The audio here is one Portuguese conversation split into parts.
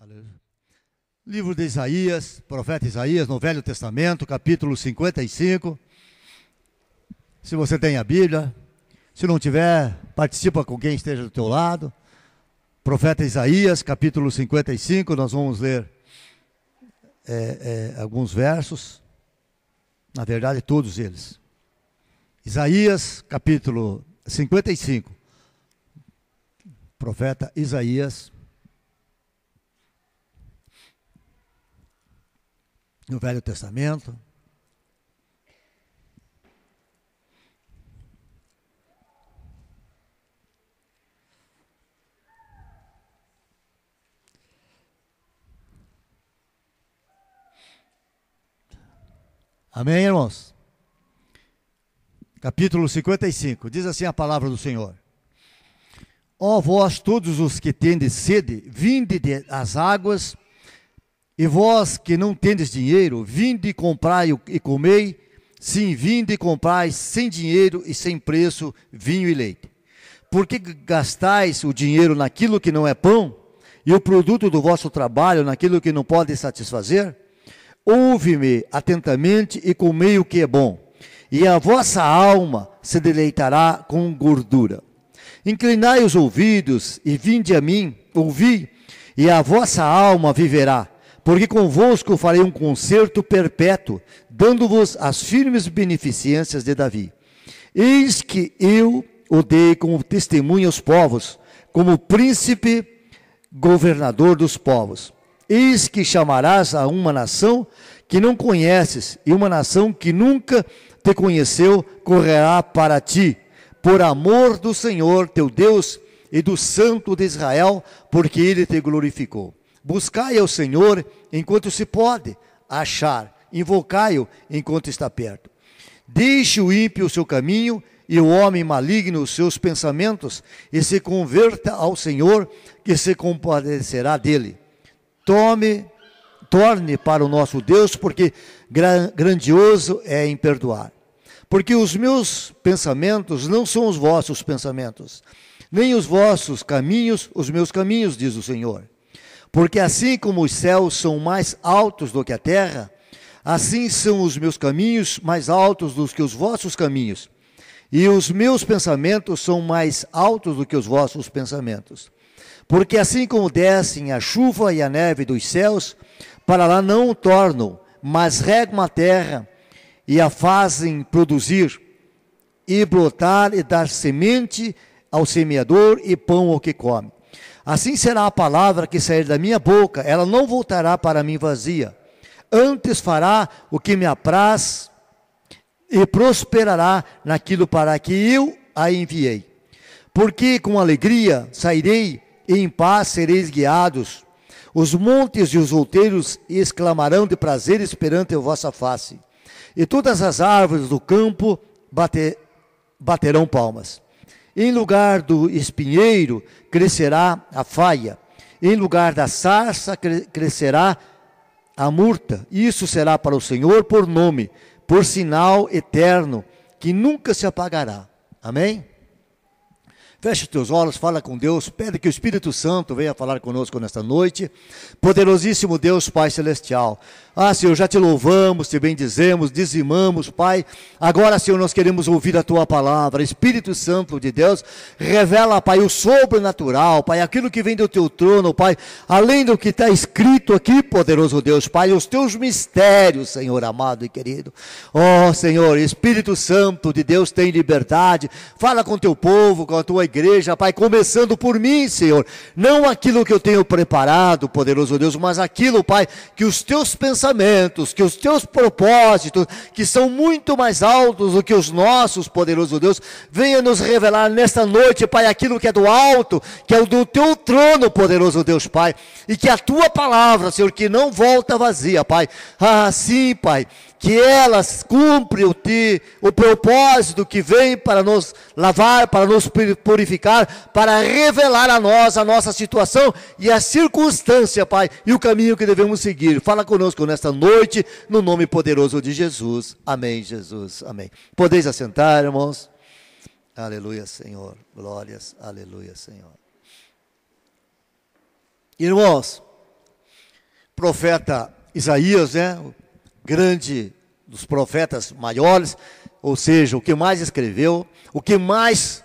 Aleluia. Livro de Isaías, profeta Isaías, no Velho Testamento, capítulo 55. Se você tem a Bíblia, se não tiver, participa com quem esteja do teu lado. Profeta Isaías, capítulo 55, nós vamos ler alguns versos, na verdade todos eles. Isaías, capítulo 55, profeta Isaías, no Velho Testamento. Amém, irmãos? Capítulo 55, diz assim a palavra do Senhor: Ó vós todos os que tendes sede, vinde das águas, e vós que não tendes dinheiro, vinde comprai e comei, sim, vinde e comprai sem dinheiro e sem preço vinho e leite. Por que gastais o dinheiro naquilo que não é pão, e o produto do vosso trabalho naquilo que não pode satisfazer? Ouve-me atentamente e comei o que é bom, e a vossa alma se deleitará com gordura. Inclinai os ouvidos e vinde a mim, ouvi, e a vossa alma viverá, porque convosco farei um concerto perpétuo, dando-vos as firmes beneficências de Davi. Eis que eu o dei como testemunha aos povos, como príncipe governador dos povos. Eis que chamarás a uma nação que não conheces, e uma nação que nunca te conheceu correrá para ti, por amor do Senhor teu Deus e do Santo de Israel, porque ele te glorificou. Buscai ao Senhor enquanto se pode achar, invocai-o enquanto está perto. Deixe o ímpio o seu caminho e o homem maligno os seus pensamentos, e se converta ao Senhor, que se compadecerá dele. Torne para o nosso Deus, porque grandioso é em perdoar. Porque os meus pensamentos não são os vossos pensamentos, nem os vossos caminhos os meus caminhos, diz o Senhor. Porque assim como os céus são mais altos do que a terra, assim são os meus caminhos mais altos do que os vossos caminhos, e os meus pensamentos são mais altos do que os vossos pensamentos. Porque assim como descem a chuva e a neve dos céus, para lá não o tornam, mas regam a terra e a fazem produzir, e brotar e dar semente ao semeador e pão ao que come. Assim será a palavra que sair da minha boca, ela não voltará para mim vazia. Antes fará o que me apraz e prosperará naquilo para que eu a enviei. Porque com alegria sairei e em paz sereis guiados. Os montes e os outeiros exclamarão de prazeres perante a vossa face. E todas as árvores do campo baterão palmas. Em lugar do espinheiro crescerá a faia, em lugar da sarça crescerá a murta. Isso será para o Senhor por nome, por sinal eterno, que nunca se apagará. Amém? Feche os teus olhos, fala com Deus, pede que o Espírito Santo venha falar conosco nesta noite. Poderosíssimo Deus, Pai Celestial. Senhor, já te louvamos, te bendizemos, dizimamos, Pai. Agora, Senhor, nós queremos ouvir a Tua palavra. Espírito Santo de Deus, revela, Pai, o sobrenatural, Pai, aquilo que vem do Teu trono, Pai, além do que está escrito aqui, poderoso Deus, Pai, os Teus mistérios, Senhor amado e querido. Senhor, Espírito Santo de Deus, tem liberdade. Fala com Teu povo, com a Tua igreja, Pai, começando por mim, Senhor. Não aquilo que eu tenho preparado, poderoso Deus, mas aquilo, Pai, que os Teus pensamentos, que os Teus propósitos, que são muito mais altos do que os nossos, poderoso Deus, venha nos revelar nesta noite, Pai, aquilo que é do alto, que é o do Teu trono, poderoso Deus, Pai, e que a Tua palavra, Senhor, que não volta vazia, Pai, sim, Pai, que elas cumprem o propósito que vem para nos lavar, para nos purificar, para revelar a nós a nossa situação e a circunstância, Pai, e o caminho que devemos seguir. Fala conosco nesta noite, no nome poderoso de Jesus. Amém, Jesus. Amém. Podeis assentar, irmãos. Aleluia, Senhor. Glórias. Aleluia, Senhor. Irmãos, profeta Isaías, né? O grande dos profetas maiores, ou seja, o que mais escreveu, o que mais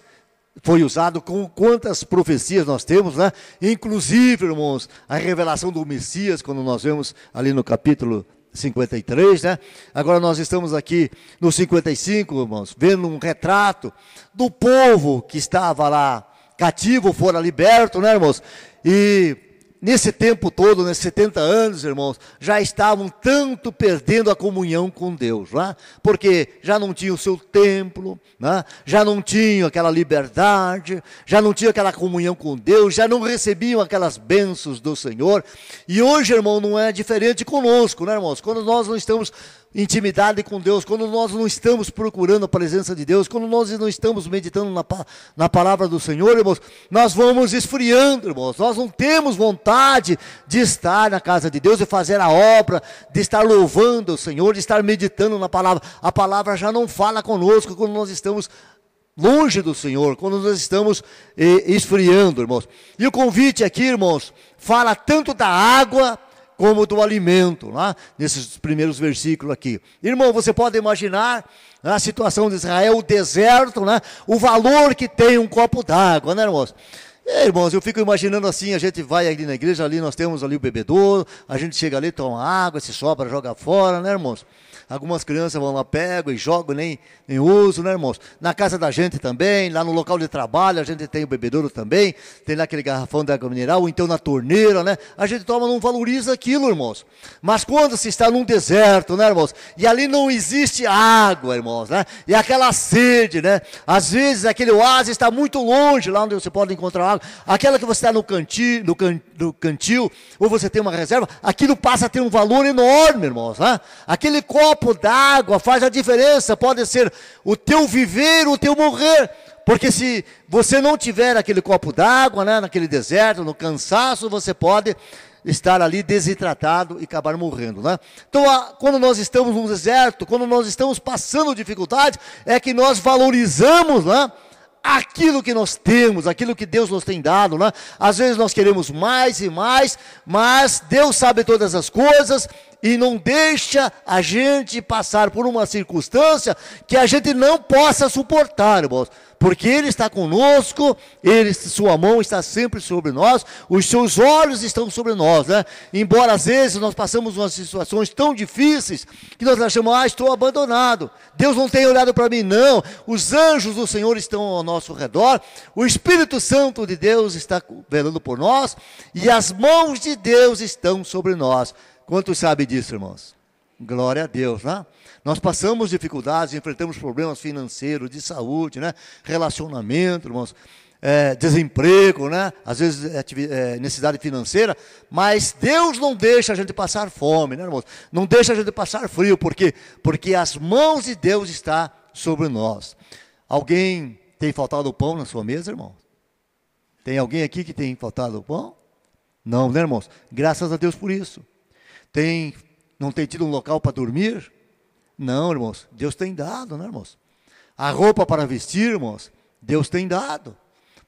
foi usado, com quantas profecias nós temos, né? Inclusive, irmãos, a revelação do Messias, quando nós vemos ali no capítulo 53, né? Agora nós estamos aqui no 55, irmãos, vendo um retrato do povo que estava lá cativo, fora liberto, né, irmãos? E nesse tempo todo, nesses 70 anos, irmãos, já estavam tanto perdendo a comunhão com Deus, né? Porque já não tinham o seu templo, né? Já não tinham aquela liberdade, já não tinham aquela comunhão com Deus, já não recebiam aquelas bênçãos do Senhor. E hoje, irmão, não é diferente conosco, né, irmãos? Quando nós não estamos intimidade com Deus, quando nós não estamos procurando a presença de Deus, quando nós não estamos meditando na palavra do Senhor, irmãos, nós vamos esfriando, irmãos, nós não temos vontade de estar na casa de Deus, de fazer a obra, de estar louvando o Senhor, de estar meditando na palavra. A palavra já não fala conosco quando nós estamos longe do Senhor, quando nós estamos esfriando, irmãos. E o convite aqui, irmãos, fala tanto da água como do alimento, né? Nesses primeiros versículos aqui. Irmão, você pode imaginar, né, a situação de Israel, o deserto, né? O valor que tem um copo d'água, né, irmãos? Irmãos, eu fico imaginando assim, a gente vai ali na igreja, ali nós temos ali o bebedouro, a gente chega ali, toma água, se sobra, joga fora, né, irmãos? Algumas crianças vão lá, pegam e jogam, nem usam, né, irmãos? Na casa da gente também, lá no local de trabalho, a gente tem o bebedouro também, tem lá aquele garrafão de água mineral, ou então na torneira, né? A gente toma, não valoriza aquilo, irmãos. Mas quando se está num deserto, né, irmãos? E ali não existe água, irmãos, né? E aquela sede, né? Às vezes aquele oásis está muito longe, lá onde você pode encontrar água. Aquela que você está no cantil, ou você tem uma reserva, aquilo passa a ter um valor enorme, irmãos, né? Aquele copo d'água faz a diferença, pode ser o teu viver, o teu morrer, porque se você não tiver aquele copo d'água, né, naquele deserto, no cansaço, você pode estar ali desidratado e acabar morrendo, né? Então, quando nós estamos no deserto, quando nós estamos passando dificuldade, é que nós valorizamos, né, aquilo que nós temos, aquilo que Deus nos tem dado, né? Às vezes nós queremos mais e mais, mas Deus sabe todas as coisas e não deixa a gente passar por uma circunstância que a gente não possa suportar, irmãos, porque Ele está conosco, sua mão está sempre sobre nós, os seus olhos estão sobre nós, né? Embora às vezes nós passamos umas situações tão difíceis, que nós achamos, estou abandonado, Deus não tem olhado para mim, não, os anjos do Senhor estão ao nosso redor, o Espírito Santo de Deus está velando por nós, e as mãos de Deus estão sobre nós. Quantos sabem disso, irmãos? Glória a Deus, né? Nós passamos dificuldades, enfrentamos problemas financeiros, de saúde, né? Relacionamento, irmãos, desemprego, né? Às vezes necessidade financeira, mas Deus não deixa a gente passar fome, né, irmãos? Não deixa a gente passar frio, porque as mãos de Deus estão sobre nós. Alguém tem faltado pão na sua mesa, irmão? Tem alguém aqui que tem faltado pão? Não, né, irmãos? Graças a Deus por isso. Não tem tido um local para dormir? Não, irmãos, Deus tem dado, né, irmãos? A roupa para vestir, irmãos, Deus tem dado.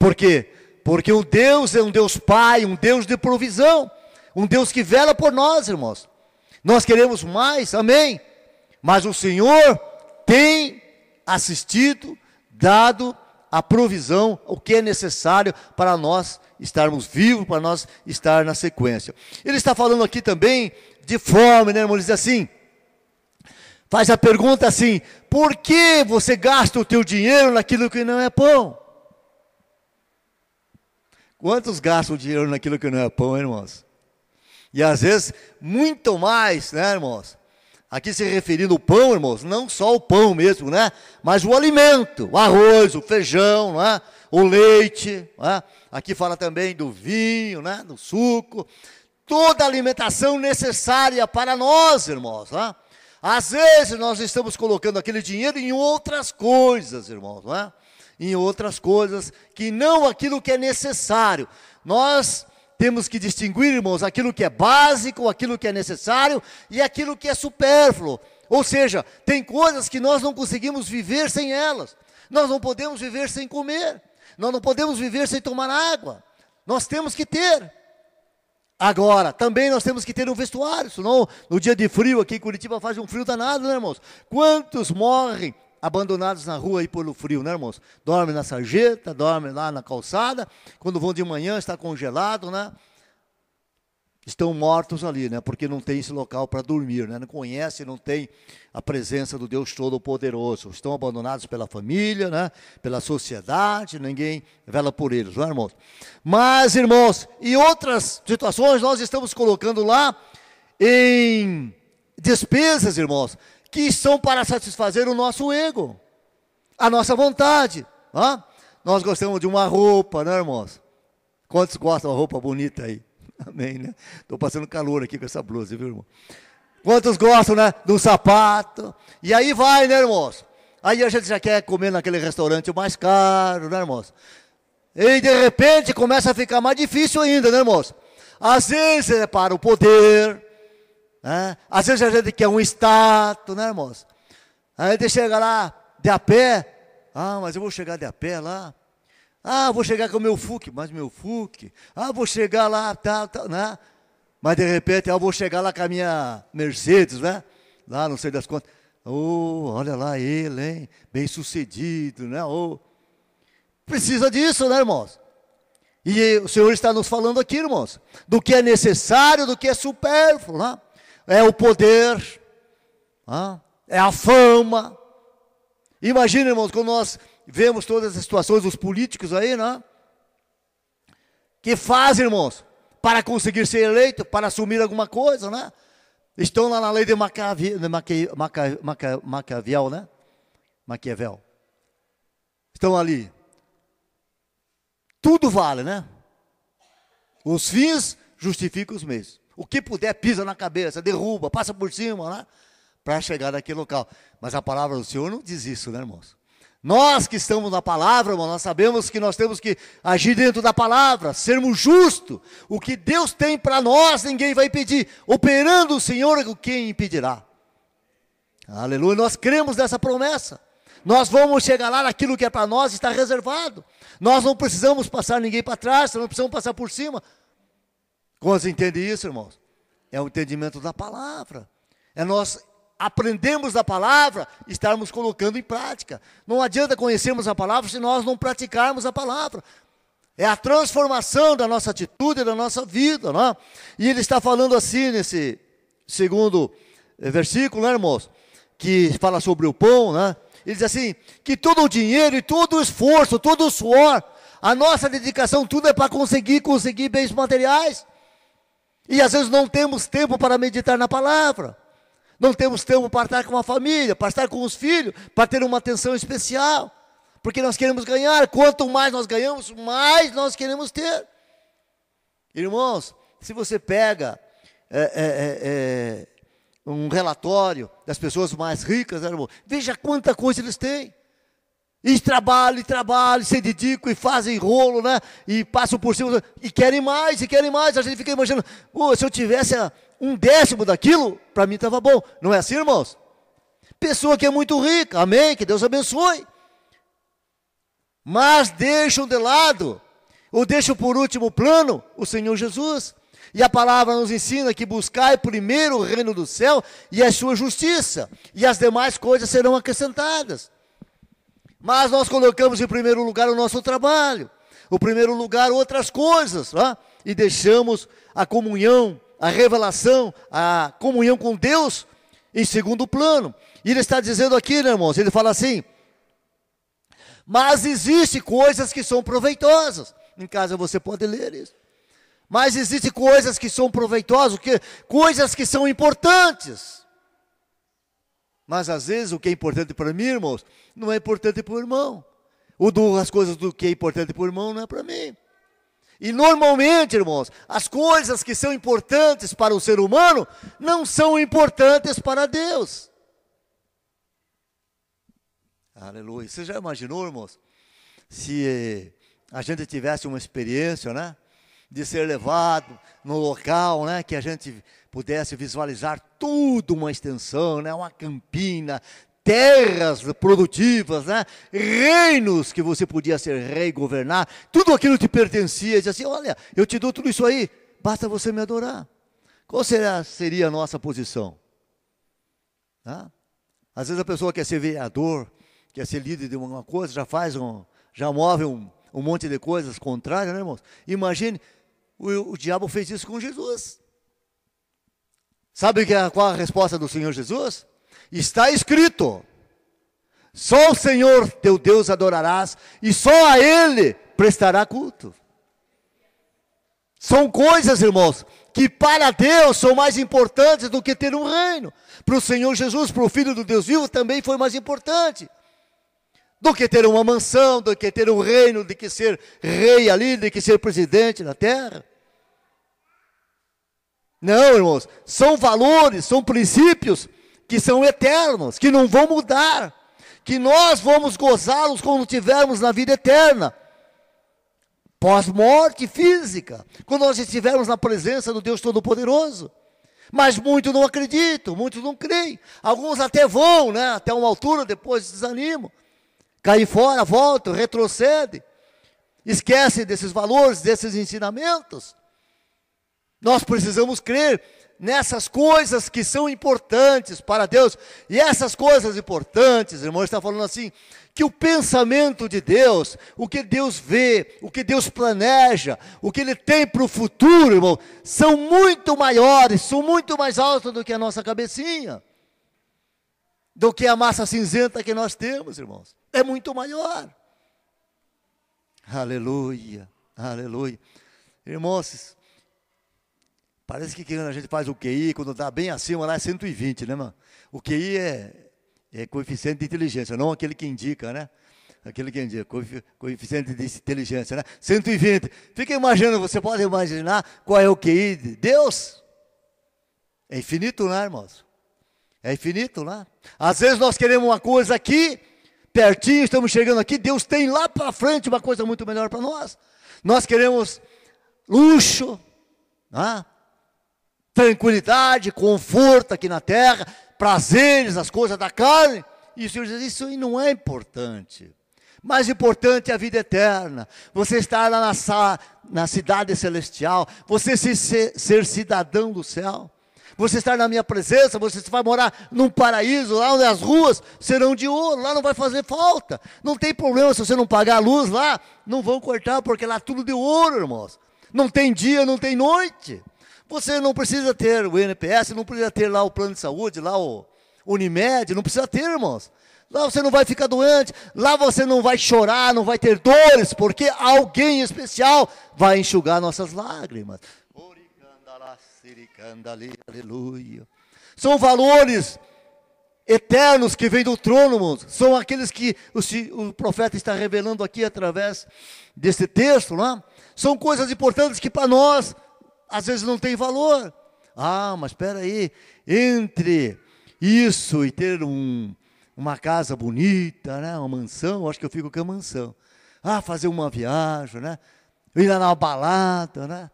Por quê? Porque o Deus é um Deus Pai, um Deus de provisão, um Deus que vela por nós, irmãos. Nós queremos mais, amém? Mas o Senhor tem assistido, dado a provisão, o que é necessário para nós estarmos vivos, para nós estar na sequência. Ele está falando aqui também de fome, né, irmão? Ele diz assim, faz a pergunta assim, por que você gasta o teu dinheiro naquilo que não é pão? Quantos gastam o dinheiro naquilo que não é pão, irmãos? E às vezes, muito mais, né, irmãos? Aqui se referindo ao pão, irmãos, não só o pão mesmo, né? Mas o alimento, o arroz, o feijão, né? O leite, né? Aqui fala também do vinho, né? Do suco, toda a alimentação necessária para nós, irmãos, né? Às vezes nós estamos colocando aquele dinheiro em outras coisas, irmãos, né? Em outras coisas que não aquilo que é necessário. Nós temos que distinguir, irmãos, aquilo que é básico, aquilo que é necessário e aquilo que é supérfluo. Ou seja, tem coisas que nós não conseguimos viver sem elas. Nós não podemos viver sem comer. Nós não podemos viver sem tomar água. Nós temos que ter. Agora, também nós temos que ter um vestuário, senão no dia de frio aqui em Curitiba faz um frio danado, né, irmãos? Quantos morrem abandonados na rua aí pelo frio, né, irmãos? Dormem na sarjeta, dormem lá na calçada, quando vão de manhã está congelado, né? Estão mortos ali, né? Porque não tem esse local para dormir, né? Não conhece, não tem a presença do Deus Todo-Poderoso. Estão abandonados pela família, né? Pela sociedade, ninguém vela por eles, não é, irmãos? Mas, irmãos, em outras situações nós estamos colocando lá em despesas, irmãos, que são para satisfazer o nosso ego, a nossa vontade. Né? Nós gostamos de uma roupa, né, irmãos? Quantos gostam de uma roupa bonita aí? Amém, né? Estou passando calor aqui com essa blusa, viu, irmão? Quantos gostam, né? De um sapato. E aí vai, né, irmãos? Aí a gente já quer comer naquele restaurante mais caro, né, irmãos? E de repente começa a ficar mais difícil ainda, né, irmãos? Às vezes é para o poder, né? Às vezes a gente quer um status, né, irmãos? Aí a gente chega lá de a pé. Ah, mas eu vou chegar de a pé lá. Ah, vou chegar com o meu Fuque, mas meu Fuque. Ah, vou chegar lá, tal, né? Mas de repente, eu vou chegar lá com a minha Mercedes, né? Lá, não sei das quantas. Oh, olha lá ele, hein? Bem sucedido, né? Oh. Precisa disso, né, irmãos? E o Senhor está nos falando aqui, irmãos, do que é necessário, do que é supérfluo, né? É o poder, né? É a fama. Imagina, irmãos, quando nós vemos todas as situações dos políticos aí, né? Que fazem, irmãos, para conseguir ser eleito, para assumir alguma coisa, né? Estão lá na lei de Maquiavel, né? Maquiavel. Estão ali. Tudo vale, né? Os fins justificam os meios. O que puder, pisa na cabeça, derruba, passa por cima, né? Para chegar naquele local. Mas a palavra do Senhor não diz isso, né, irmãos? Nós que estamos na palavra, irmão, nós sabemos que nós temos que agir dentro da palavra, sermos justos. O que Deus tem para nós, ninguém vai impedir. Operando o Senhor, quem impedirá? Aleluia, nós cremos nessa promessa. Nós vamos chegar lá naquilo que é para nós, está reservado. Nós não precisamos passar ninguém para trás, não precisamos passar por cima. Quando você entende isso, irmãos? É o entendimento da palavra. É nós aprendemos da palavra, estarmos colocando em prática. Não adianta conhecermos a palavra se nós não praticarmos a palavra. É a transformação da nossa atitude, da nossa vida, não é? E ele está falando assim nesse segundo versículo, né, irmãos? Que fala sobre o pão, né? Ele diz assim, que todo o dinheiro e todo o esforço, todo o suor, a nossa dedicação, tudo é para conseguir bens materiais. E às vezes não temos tempo para meditar na palavra. Não temos tempo para estar com a família, para estar com os filhos, para ter uma atenção especial. Porque nós queremos ganhar. Quanto mais nós ganhamos, mais nós queremos ter. Irmãos, se você pega um relatório das pessoas mais ricas, né, irmão? Veja quanta coisa eles têm. E trabalham, se dedicam e fazem rolo, né? E passam por cima, e querem mais, e querem mais. A gente fica imaginando, se eu tivesse um décimo daquilo, para mim estava bom. Não é assim, irmãos? Pessoa que é muito rica, amém, que Deus abençoe. Mas deixam de lado, ou deixam por último plano, o Senhor Jesus. E a palavra nos ensina que buscai primeiro o reino do céu e a sua justiça, e as demais coisas serão acrescentadas. Mas nós colocamos em primeiro lugar o nosso trabalho, em primeiro lugar outras coisas, né? E deixamos a comunhão, a revelação, a comunhão com Deus em segundo plano. E ele está dizendo aqui, né, irmãos, ele fala assim, mas existem coisas que são proveitosas. Em casa você pode ler isso. Mas existem coisas que são proveitosas, coisas que são importantes. Mas às vezes o que é importante para mim, irmãos, não é importante para o irmão. As coisas do que é importante para o irmão não é para mim. E normalmente, irmãos, as coisas que são importantes para o ser humano não são importantes para Deus. Aleluia. Você já imaginou, irmãos, se a gente tivesse uma experiência, né, de ser levado no local, né, que a gente pudesse visualizar tudo, uma extensão, né, uma campina, terras produtivas, né, reinos que você podia ser rei, governar, tudo aquilo te pertencia, e diz assim, olha, eu te dou tudo isso aí, Basta você me adorar. Qual seria a nossa posição? Tá? Às vezes a pessoa quer ser vereador, quer ser líder de alguma coisa, já move um monte de coisas contrárias, né, irmãos? Imagine, o diabo fez isso com Jesus. Sabe qual a resposta do Senhor Jesus? Está escrito: só o Senhor teu Deus adorarás, e só a Ele prestará culto. São coisas, irmãos, que para Deus são mais importantes do que ter um reino. Para o Senhor Jesus, para o Filho do Deus vivo, também foi mais importante do que ter uma mansão, do que ter um reino, do que ser rei ali, do que ser presidente na terra. Não, irmãos, são valores, são princípios que são eternos, que não vão mudar, que nós vamos gozá-los quando estivermos na vida eterna, pós-morte física, quando nós estivermos na presença do Deus Todo-Poderoso. Mas muitos não acreditam, muitos não creem, alguns até vão, né, até uma altura, depois desanimam, caem fora, voltam, retrocedem, esquecem desses valores, desses ensinamentos. Nós precisamos crer nessas coisas que são importantes para Deus. E essas coisas importantes, irmão, está falando assim, que o pensamento de Deus, o que Deus vê, o que Deus planeja, o que Ele tem para o futuro, irmão, são muito maiores, são muito mais altos do que a nossa cabecinha, do que a massa cinzenta que nós temos, irmãos. É muito maior. Aleluia, aleluia. Irmãos, parece que quando a gente faz o QI, quando está bem acima, lá é 120, né, mano? O QI é coeficiente de inteligência, não aquele que indica, né? Aquele que indica, coeficiente de inteligência, né? 120. Fica imaginando, você pode imaginar qual é o QI de Deus? É infinito, né, irmãos? É infinito, né? Às vezes nós queremos uma coisa aqui, pertinho, estamos chegando aqui, Deus tem lá para frente uma coisa muito melhor para nós. Nós queremos luxo, né? Tranquilidade, conforto aqui na terra, prazeres, as coisas da carne. E o Senhor diz, isso aí não é importante. Mais importante é a vida eterna. Você estar lá na cidade celestial, você ser cidadão do céu. Você estar na minha presença, você vai morar num paraíso, lá onde as ruas serão de ouro, lá não vai fazer falta. Não tem problema se você não pagar a luz lá, não vão cortar, porque lá tudo de ouro, irmãos. Não tem dia, não tem noite. Você não precisa ter o INPS, não precisa ter lá o plano de saúde, lá o Unimed, não precisa ter, irmãos. Lá você não vai ficar doente, lá você não vai chorar, não vai ter dores, porque alguém especial vai enxugar nossas lágrimas. Aleluia. São valores eternos que vêm do trono, irmãos. São aqueles que o profeta está revelando aqui através desse texto, né? São coisas importantes que para nós às vezes não tem valor. Ah, mas espera aí, entre isso e ter uma casa bonita, né, uma mansão, acho que eu fico com a mansão. Ah, fazer uma viagem, né, ir lá na balada, né.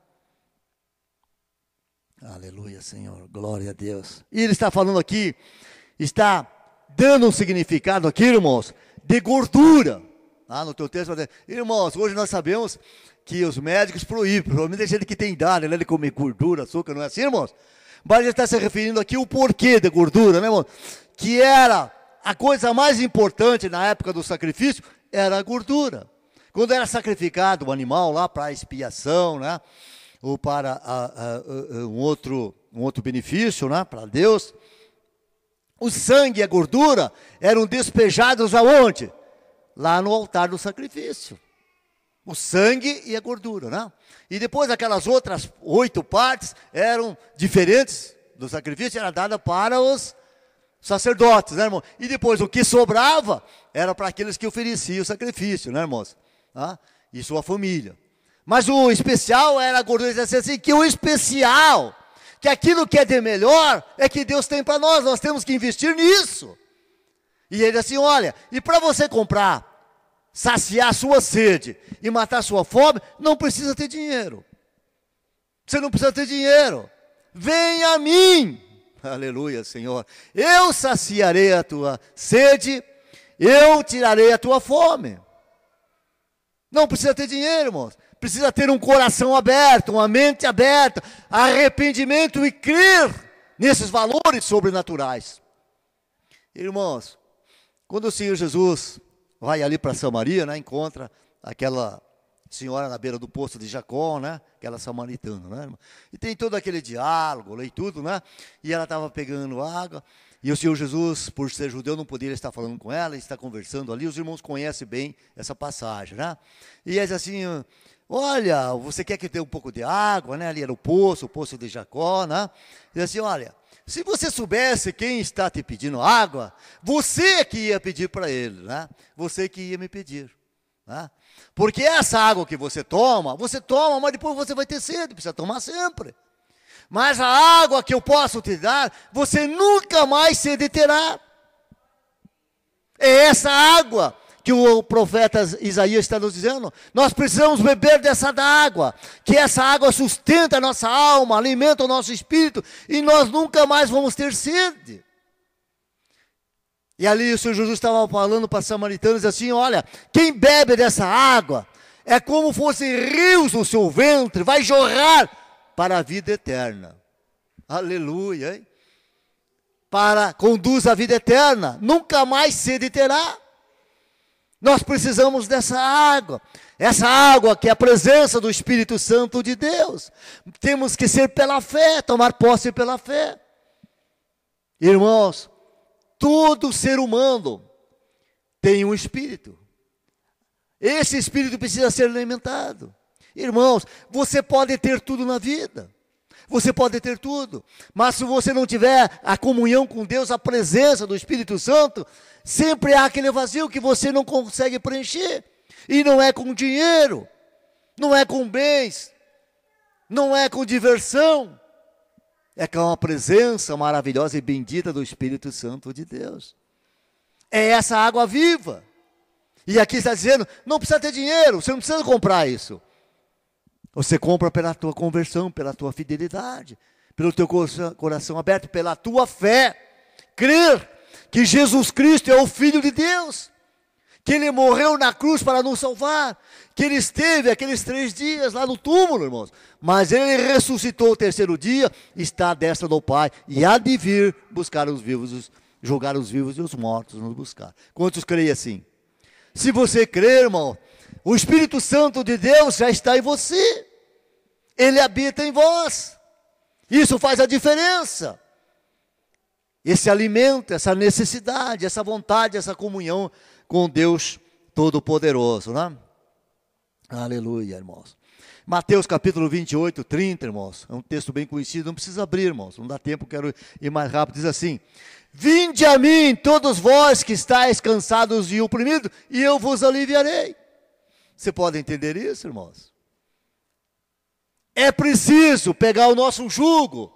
Aleluia, Senhor, glória a Deus. E ele está falando aqui, está dando um significado aqui, irmãos, de gordura. Ah, no teu texto, irmãos, hoje nós sabemos que os médicos proíbem, provavelmente gente que tem idade, né, de comer gordura, açúcar, não é assim, irmãos? Mas ele está se referindo aqui o porquê da gordura, né, irmãos? Que era a coisa mais importante na época do sacrifício, era a gordura. Quando era sacrificado o animal lá para expiação, né, ou para um outro benefício, né, para Deus, o sangue e a gordura eram despejados aonde? Lá no altar do sacrifício. O sangue e a gordura, né? E depois aquelas outras 8 partes eram diferentes do sacrifício, era dada para os sacerdotes, né, irmão? E depois o que sobrava era para aqueles que ofereciam o sacrifício, né, irmãos? Ah, e sua família. Mas o especial era a gordura, dizia assim, que o especial, que aquilo que é de melhor, é que Deus tem para nós temos que investir nisso. E ele assim, olha, e para você comprar, saciar a sua sede e matar a sua fome, não precisa ter dinheiro. Você não precisa ter dinheiro. Venha a mim. Aleluia, Senhor. Eu saciarei a tua sede, eu tirarei a tua fome. Não precisa ter dinheiro, irmãos. Precisa ter um coração aberto, uma mente aberta, arrependimento e crer nesses valores sobrenaturais. Irmãos, quando o Senhor Jesus vai ali para Samaria, né, encontra aquela senhora na beira do poço de Jacó, né, aquela samaritana, né, irmão? E tem todo aquele diálogo, e tudo, né? E ela estava pegando água, e o Senhor Jesus, por ser judeu, não poderia estar falando com ela, está conversando ali. Os irmãos conhecem bem essa passagem, né? E ele diz assim: olha, você quer que eu dê um pouco de água, né? Ali era o poço de Jacó, né? E assim: olha, se você soubesse quem está te pedindo água, você que ia pedir para ele, né? Você que ia me pedir, né? Porque essa água que você toma, mas depois você vai ter sede, precisa tomar sempre. Mas a água que eu posso te dar, você nunca mais sede terá. É essa água que o profeta Isaías está nos dizendo. Nós precisamos beber dessa água, que essa água sustenta a nossa alma, alimenta o nosso espírito, e nós nunca mais vamos ter sede. E ali o Senhor Jesus estava falando para os samaritanos assim: olha, quem bebe dessa água, é como fossem rios no seu ventre, vai jorrar para a vida eterna. Aleluia, hein? Conduz à vida eterna, nunca mais sede terá. Nós precisamos dessa água, essa água que é a presença do Espírito Santo de Deus. Temos que ser pela fé, tomar posse pela fé. Irmãos, todo ser humano tem um espírito. Esse espírito precisa ser alimentado. Irmãos, você pode ter tudo na vida, você pode ter tudo, mas se você não tiver a comunhão com Deus, a presença do Espírito Santo, sempre há aquele vazio que você não consegue preencher. E não é com dinheiro, não é com bens, não é com diversão, é com a presença maravilhosa e bendita do Espírito Santo de Deus. É essa água viva. E aqui está dizendo: não precisa ter dinheiro, você não precisa comprar isso. Você compra pela tua conversão, pela tua fidelidade, pelo teu coração aberto, pela tua fé. Crer que Jesus Cristo é o Filho de Deus, que Ele morreu na cruz para nos salvar, que Ele esteve aqueles 3 dias lá no túmulo, irmãos, mas Ele ressuscitou o 3º dia, está à destra do Pai, e há de vir buscar os vivos, julgar os vivos e os mortos, nos buscar. Quantos creem assim? Se você crer, irmão, o Espírito Santo de Deus já está em você. Ele habita em vós. Isso faz a diferença. Esse alimento, essa necessidade, essa vontade, essa comunhão com Deus Todo-Poderoso, né? Aleluia, irmãos. Mateus capítulo 28, 30, irmãos. É um texto bem conhecido, não precisa abrir, irmãos. Não dá tempo, quero ir mais rápido. Diz assim: vinde a mim, todos vós que estáis cansados e oprimidos, e eu vos aliviarei. Você pode entender isso, irmãos? É preciso pegar o nosso jugo,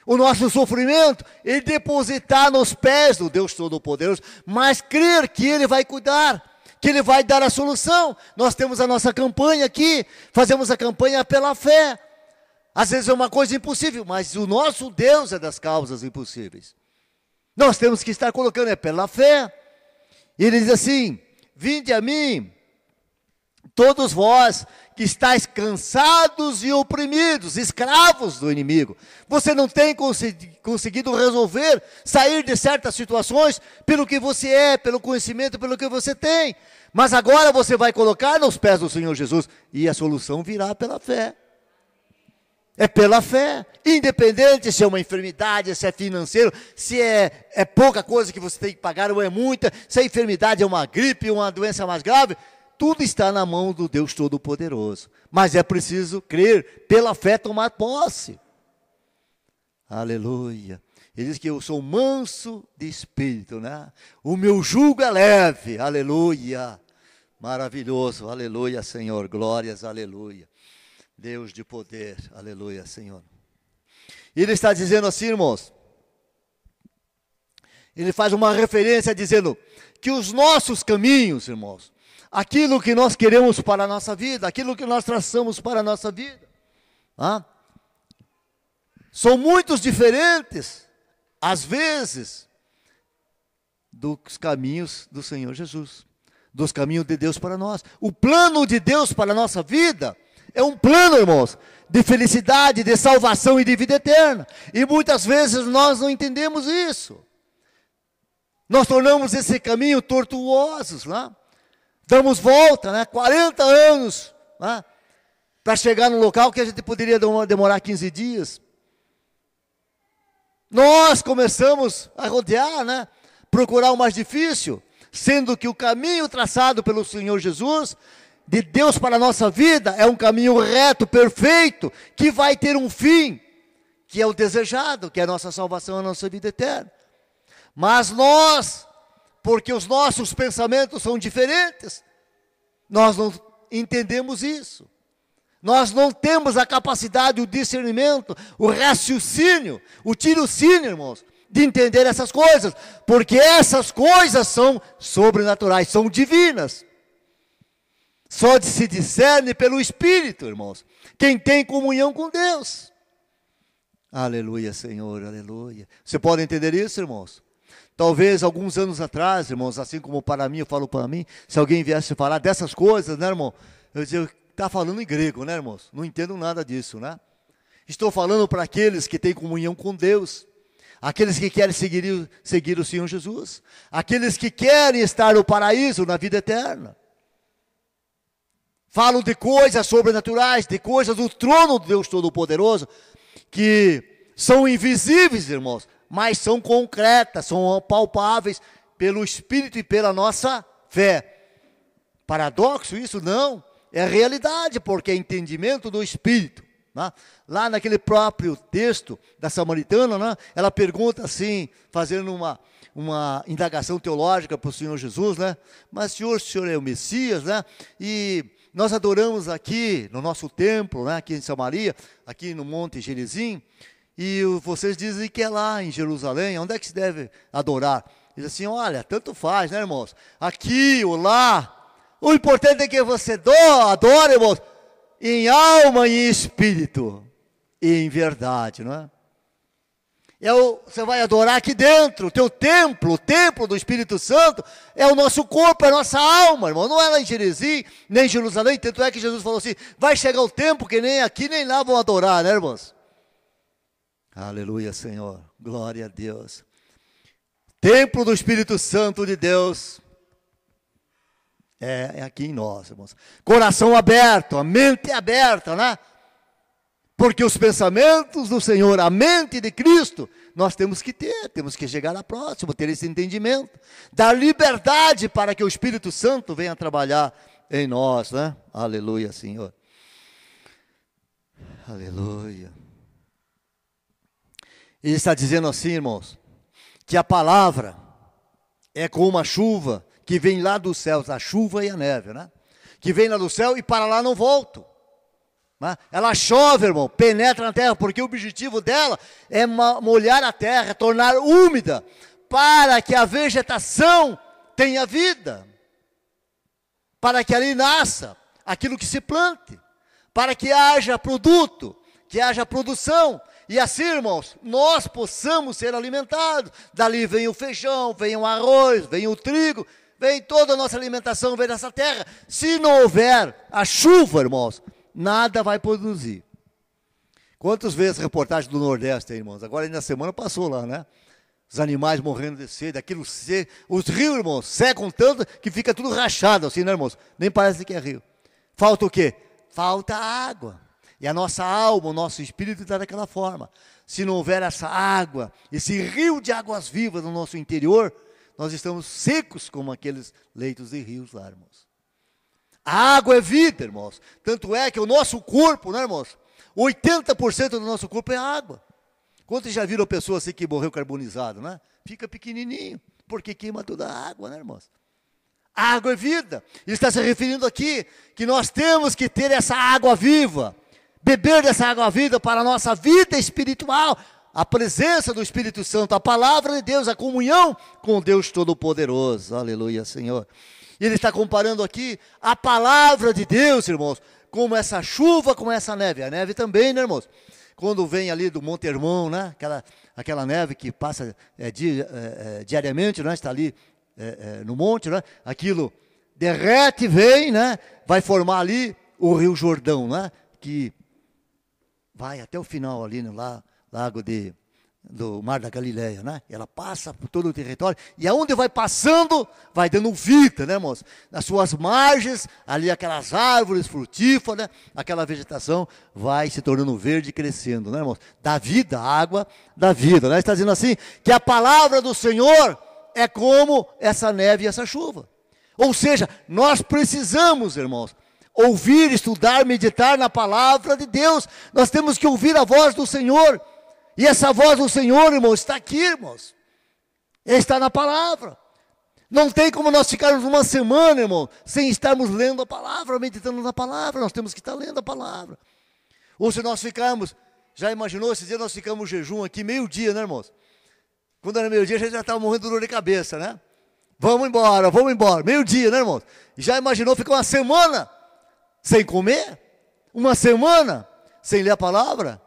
o nosso sofrimento, e depositar nos pés do Deus Todo-Poderoso, mas crer que Ele vai cuidar, que Ele vai dar a solução. Nós temos a nossa campanha aqui, fazemos a campanha pela fé. Às vezes é uma coisa impossível, mas o nosso Deus é das causas impossíveis. Nós temos que estar colocando pela fé. E Ele diz assim: vinde a mim, todos vós que estáis cansados e oprimidos, escravos do inimigo. Você não tem conseguido resolver, sair de certas situações, pelo que você é, pelo conhecimento, pelo que você tem. Mas agora você vai colocar nos pés do Senhor Jesus, e a solução virá pela fé. É pela fé, independente se é uma enfermidade, se é financeiro, se é pouca coisa que você tem que pagar ou é muita, se a enfermidade é uma gripe, uma doença mais grave, tudo está na mão do Deus Todo-Poderoso. Mas é preciso crer, pela fé tomar posse. Aleluia. Ele diz que eu sou manso de espírito, né? O meu jugo é leve, aleluia. Maravilhoso, aleluia, Senhor, glórias, aleluia. Deus de poder, aleluia, Senhor. E Ele está dizendo assim, irmãos, Ele faz uma referência dizendo que os nossos caminhos, irmãos, aquilo que nós queremos para a nossa vida, aquilo que nós traçamos para a nossa vida, são muitos diferentes, às vezes, dos caminhos do Senhor Jesus. dos caminhos de Deus para nós. O plano de Deus para a nossa vida é um plano, irmãos, de felicidade, de salvação e de vida eterna. E muitas vezes nós não entendemos isso. Nós tornamos esse caminho tortuosos, né? Damos volta, né? 40 anos, né? Para chegar no local que a gente poderia demorar 15 dias. Nós começamos a rodear, né? Procurar o mais difícil, sendo que o caminho traçado pelo Senhor Jesus, de Deus para a nossa vida, é um caminho reto, perfeito, que vai ter um fim, que é o desejado, que é a nossa salvação, a nossa vida eterna. Mas nós, porque os nossos pensamentos são diferentes, nós não entendemos isso. Nós não temos a capacidade, o discernimento, o raciocínio, o tirocínio, irmãos, de entender essas coisas, porque essas coisas são sobrenaturais, são divinas. Só se discerne pelo Espírito, irmãos, quem tem comunhão com Deus. Aleluia, Senhor, aleluia. Você pode entender isso, irmãos? Talvez alguns anos atrás, irmãos, assim como para mim, eu falo para mim, se alguém viesse falar dessas coisas, né, irmão? Eu dizia, está falando em grego, né, irmãos? Não entendo nada disso, né? Estou falando para aqueles que têm comunhão com Deus, aqueles que querem seguir o Senhor Jesus, aqueles que querem estar no paraíso, na vida eterna. Falo de coisas sobrenaturais, de coisas do trono de Deus Todo-Poderoso, que são invisíveis, irmãos, mas são concretas, são palpáveis pelo Espírito e pela nossa fé. Paradoxo isso? Não. É realidade, porque é entendimento do Espírito. Né? Lá naquele próprio texto da samaritana, né? Ela pergunta assim, fazendo uma indagação teológica para o Senhor Jesus, né? Mas o Senhor é o Messias, né? E nós adoramos aqui no nosso templo, né? Aqui em Samaria, aqui no Monte Gerizim, e vocês dizem que é lá em Jerusalém. Onde é que se deve adorar? Diz assim, olha, tanto faz, né, irmãos? Aqui ou lá, o importante é que você adore, irmãos, em alma e em espírito, e em verdade, não é? Você vai adorar aqui dentro, o teu templo, o templo do Espírito Santo, é o nosso corpo, é a nossa alma, irmão. Não é lá em Gerizim, nem em Jerusalém, tanto é que Jesus falou assim, vai chegar o tempo que nem aqui, nem lá vão adorar, né, irmãos? Aleluia, Senhor, glória a Deus. Templo do Espírito Santo de Deus, é aqui em nós, irmãos. Coração aberto, a mente aberta, né? Porque os pensamentos do Senhor, a mente de Cristo, nós temos que ter, temos que chegar lá próximo, ter esse entendimento, dar liberdade para que o Espírito Santo venha trabalhar em nós, né? Aleluia, Senhor. Aleluia. Ele está dizendo assim, irmãos, que a palavra é como uma chuva que vem lá dos céus, a chuva e a neve, né? Que vem lá do céu e para lá não voltam. Né? Ela chove, irmão, penetra na terra, porque o objetivo dela é molhar a terra, tornar úmida, para que a vegetação tenha vida, para que ali nasça aquilo que se plante, para que haja produto, que haja produção, e assim, irmãos, nós possamos ser alimentados. Dali vem o feijão, vem o arroz, vem o trigo, vem toda a nossa alimentação, vem dessa terra. Se não houver a chuva, irmãos, nada vai produzir. Quantas vezes reportagem do Nordeste, irmãos? Agora, na semana passou lá, né? Os animais morrendo de sede, aquilo seco. Os rios, irmãos, secam tanto que fica tudo rachado assim, né, irmãos? Nem parece que é rio. Falta o quê? Falta água. E a nossa alma, o nosso espírito está daquela forma. Se não houver essa água, esse rio de águas vivas no nosso interior, nós estamos secos como aqueles leitos de rios lá, irmãos. A água é vida, irmãos. Tanto é que o nosso corpo, né, irmãos? 80% do nosso corpo é água. Quantos já viram pessoa assim que morreu carbonizado, né? Fica pequenininho, porque queima toda a água, né, irmãos? A água é vida. Ele está se referindo aqui que nós temos que ter essa água viva. Beber dessa água viva para a nossa vida espiritual, a presença do Espírito Santo, a palavra de Deus, a comunhão com Deus Todo-Poderoso. Aleluia, Senhor. E ele está comparando aqui a palavra de Deus, irmãos, como essa chuva, como essa neve. A neve também, né, irmãos? Quando vem ali do Monte Hermon, né? Aquela neve que passa diariamente, né? Está ali no monte, né? Aquilo derrete, vem, né? Vai formar ali o Rio Jordão, né? Que vai até o final ali no lago do Mar da Galileia, né? Ela passa por todo o território, e aonde vai passando, vai dando vida, né, irmãos? Nas suas margens, ali aquelas árvores frutíferas, né? Aquela vegetação vai se tornando verde e crescendo, né, irmãos? Dá vida, água da vida, né? Está dizendo assim, que a palavra do Senhor é como essa neve e essa chuva. Ou seja, nós precisamos, irmãos, ouvir, estudar, meditar na palavra de Deus. Nós temos que ouvir a voz do Senhor. E essa voz do Senhor, irmãos, está aqui, irmãos. Está na palavra. Não tem como nós ficarmos uma semana, irmão, sem estarmos lendo a palavra, meditando na palavra. Nós temos que estar lendo a palavra. Ou se nós ficarmos, já imaginou, esse dia nós ficamos jejum aqui, meio-dia, né, irmãos? Quando era meio-dia, a gente já estava morrendo de dor de cabeça, né? Vamos embora, meio-dia, né, irmãos? Já imaginou ficar uma semana sem comer? Uma semana sem ler a palavra?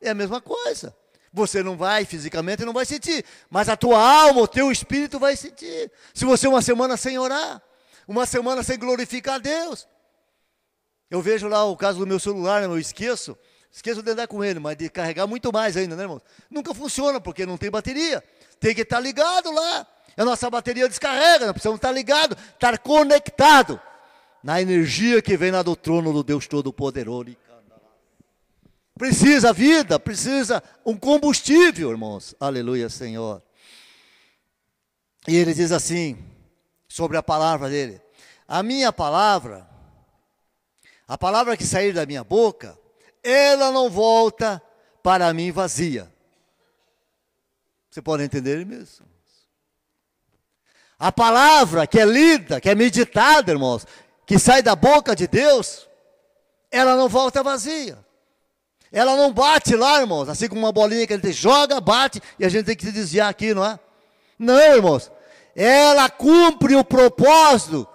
É a mesma coisa. Você não vai fisicamente, não vai sentir, mas a tua alma, o teu espírito vai sentir. Se você uma semana sem orar, uma semana sem glorificar a Deus. Eu vejo lá o caso do meu celular, né, eu esqueço de andar com ele, mas de carregar muito mais ainda, né, irmão? Nunca funciona, porque não tem bateria. Tem que estar ligado lá. A nossa bateria descarrega, nós precisamos estar ligado, estar conectado na energia que vem lá do trono do Deus Todo-Poderoso. Precisa vida, precisa um combustível, irmãos. Aleluia, Senhor. E ele diz assim, sobre a palavra dele: a minha palavra, a palavra que sair da minha boca, ela não volta para mim vazia. Você pode entender mesmo? A palavra que é lida, que é meditada, irmãos, que sai da boca de Deus, ela não volta vazia. Ela não bate lá, irmãos, assim como uma bolinha que a gente joga, bate, e a gente tem que se desviar aqui, não é? Não, irmãos. Ela cumpre o propósito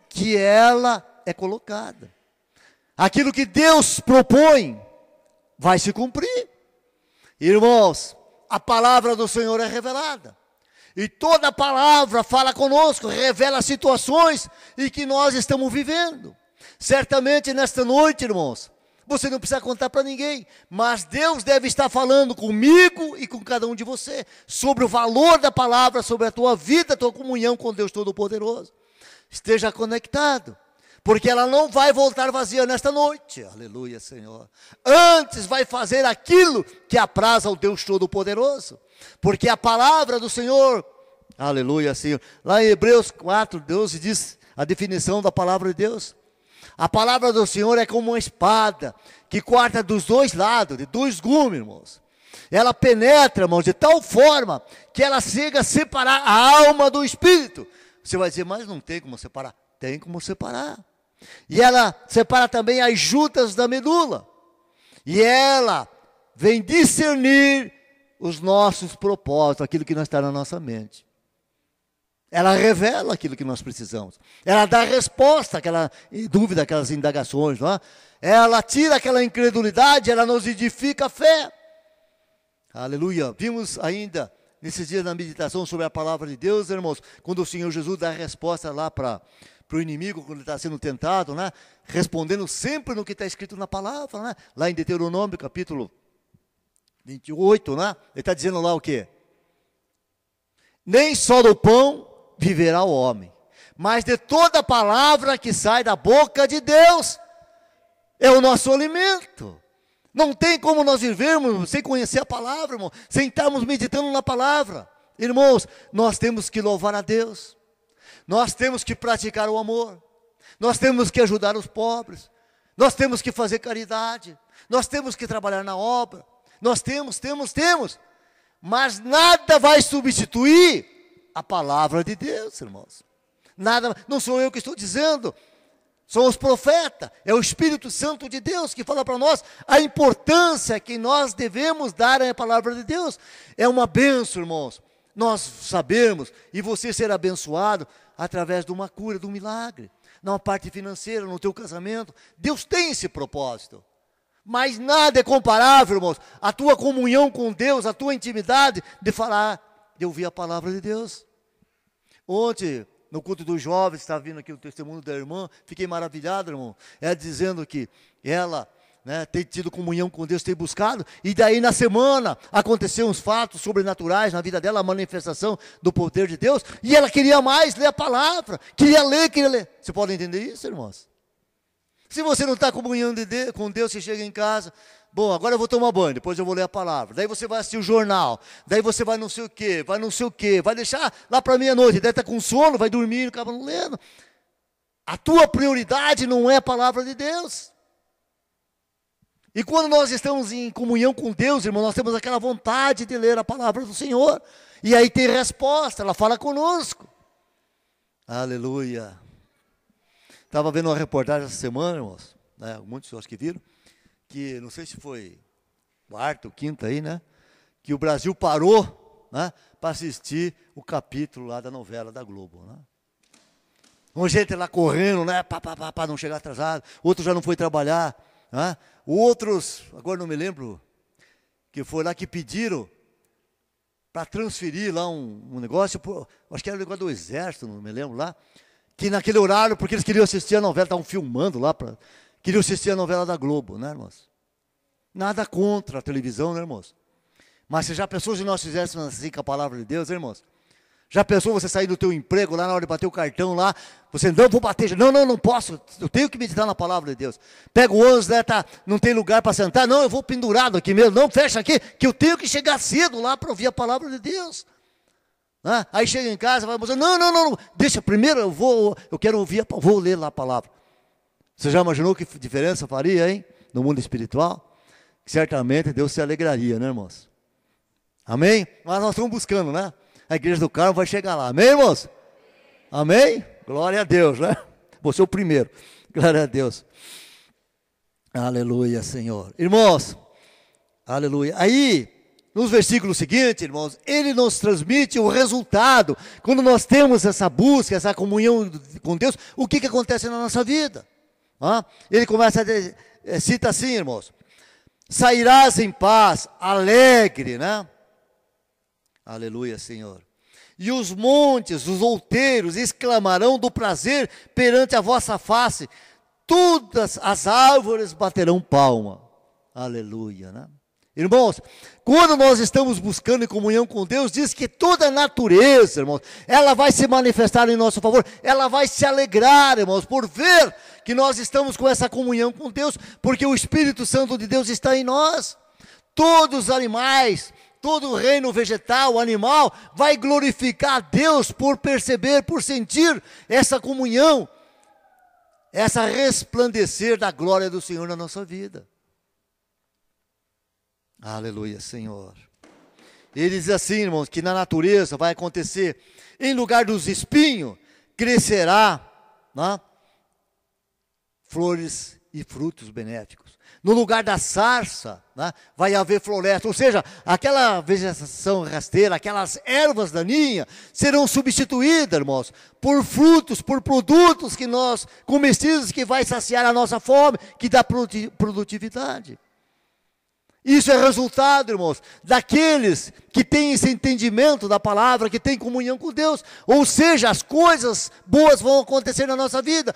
que ela é colocada. Aquilo que Deus propõe vai se cumprir. Irmãos, a palavra do Senhor é revelada. E toda palavra fala conosco, revela situações em que nós estamos vivendo. Certamente nesta noite, irmãos, você não precisa contar para ninguém, mas Deus deve estar falando comigo e com cada um de você, sobre o valor da palavra, sobre a tua vida, a tua comunhão com Deus Todo-Poderoso. Esteja conectado, porque ela não vai voltar vazia nesta noite, aleluia, Senhor. Antes vai fazer aquilo que apraz ao Deus Todo-Poderoso, porque a palavra do Senhor, aleluia, Senhor. Lá em Hebreus 4:12 diz a definição da palavra de Deus. A palavra do Senhor é como uma espada, que corta dos dois lados, de dois gumes, irmãos. Ela penetra, irmãos, de tal forma, que ela chega a separar a alma do espírito. Você vai dizer, mas não tem como separar. Tem como separar. E ela separa também as juntas da medula. E ela vem discernir os nossos propósitos, aquilo que não está na nossa mente. Ela revela aquilo que nós precisamos. Ela dá resposta àquela dúvida, àquelas indagações. Não é? Ela tira aquela incredulidade, ela nos edifica a fé. Aleluia. Vimos ainda, nesses dias na meditação sobre a palavra de Deus, irmãos, quando o Senhor Jesus dá a resposta lá para o inimigo, quando ele está sendo tentado, né? Respondendo sempre no que está escrito na palavra. Né? Lá em Deuteronômio, capítulo 28, né? Ele está dizendo lá o quê? Nem só do pão viverá o homem, mas de toda palavra que sai da boca de Deus, é o nosso alimento. Não tem como nós vivermos sem conhecer a palavra, irmão, sem estarmos meditando na palavra. Irmãos, nós temos que louvar a Deus, nós temos que praticar o amor, nós temos que ajudar os pobres, nós temos que fazer caridade, nós temos que trabalhar na obra, nós temos, mas nada vai substituir a palavra de Deus, irmãos. Nada, não sou eu que estou dizendo, são os profetas, é o Espírito Santo de Deus que fala para nós a importância que nós devemos dar à palavra de Deus. É uma bênção, irmãos, nós sabemos, e você ser abençoado através de uma cura, de um milagre, na parte financeira, no teu casamento. Deus tem esse propósito. Mas nada é comparável, irmãos, a tua comunhão com Deus, a tua intimidade de falar, de ouvir a palavra de Deus. Ontem, no culto dos jovens, está vindo aqui o testemunho da irmã, fiquei maravilhado, irmão. Ela dizendo que ela, né, tem tido comunhão com Deus, tem buscado, e daí na semana aconteceram uns fatos sobrenaturais na vida dela, a manifestação do poder de Deus, e ela queria mais ler a palavra, queria ler. Você pode entender isso, irmãos? Se você não está comunhando com Deus, você chega em casa, bom, agora eu vou tomar banho, depois eu vou ler a palavra, daí você vai assistir o jornal, daí você vai não sei o quê, vai deixar lá para meia-noite, daí está com sono, vai dormir, acaba não lendo. A tua prioridade não é a palavra de Deus. E quando nós estamos em comunhão com Deus, irmão, nós temos aquela vontade de ler a palavra do Senhor. E aí tem resposta, ela fala conosco. Aleluia. Estava vendo uma reportagem essa semana, irmãos, né, muitos acho que viram, que não sei se foi quarta ou quinta aí, né, que o Brasil parou, né, para assistir o capítulo lá da novela da Globo, né. Um gente lá correndo, né, para não chegar atrasado, outro já não foi trabalhar, né? Outros, agora não me lembro, que foi lá que pediram para transferir lá um negócio, acho que era o negócio do exército, não me lembro lá, que naquele horário, porque eles queriam assistir a novela, estavam filmando lá, queriam assistir a novela da Globo, né, irmãos? Nada contra a televisão, né, irmãos? Mas você já pensou se nós fizéssemos assim com a palavra de Deus, hein, irmãos? Já pensou você sair do teu emprego lá na hora de bater o cartão lá, você não vou bater, não posso, eu tenho que meditar na palavra de Deus. Pega o ônibus, né, não tem lugar para sentar, não, eu vou pendurado aqui mesmo, não, fecha aqui, que eu tenho que chegar cedo lá para ouvir a palavra de Deus. Aí chega em casa, vai dizer, não, deixa, primeiro eu quero ouvir, vou ler lá a palavra. Você já imaginou que diferença faria, hein, no mundo espiritual? Certamente Deus se alegraria, né, irmãos? Amém? Mas nós estamos buscando, né? A igreja do Carmo vai chegar lá. Amém, irmãos? Amém? Glória a Deus, né? Você é o primeiro. Glória a Deus. Aleluia, Senhor. Irmãos, aleluia. Aí, nos versículos seguintes, irmãos, ele nos transmite o resultado. Quando nós temos essa busca, essa comunhão com Deus, o que acontece na nossa vida? Ele começa cita assim, irmãos. Sairás em paz, alegre, né? Aleluia, Senhor. E os montes, os outeiros, exclamarão do prazer perante a vossa face. Todas as árvores baterão palma. Aleluia, né? Irmãos, quando nós estamos buscando em comunhão com Deus, diz que toda a natureza, irmãos, ela vai se manifestar em nosso favor, ela vai se alegrar, irmãos, por ver que nós estamos com essa comunhão com Deus, porque o Espírito Santo de Deus está em nós. Todos os animais, todo o reino vegetal, animal, vai glorificar a Deus por perceber, por sentir essa comunhão, essa resplandecer da glória do Senhor na nossa vida. Aleluia, Senhor. Ele diz assim, irmãos, que na natureza vai acontecer, em lugar dos espinhos, crescerá, né, flores e frutos benéficos. No lugar da sarça, né, vai haver floresta, ou seja, aquela vegetação rasteira, aquelas ervas daninhas, serão substituídas, irmãos, por frutos, por produtos comestíveis, que vai saciar a nossa fome, que dá produtividade. Isso é resultado, irmãos, daqueles que têm esse entendimento da palavra, que têm comunhão com Deus. Ou seja, as coisas boas vão acontecer na nossa vida.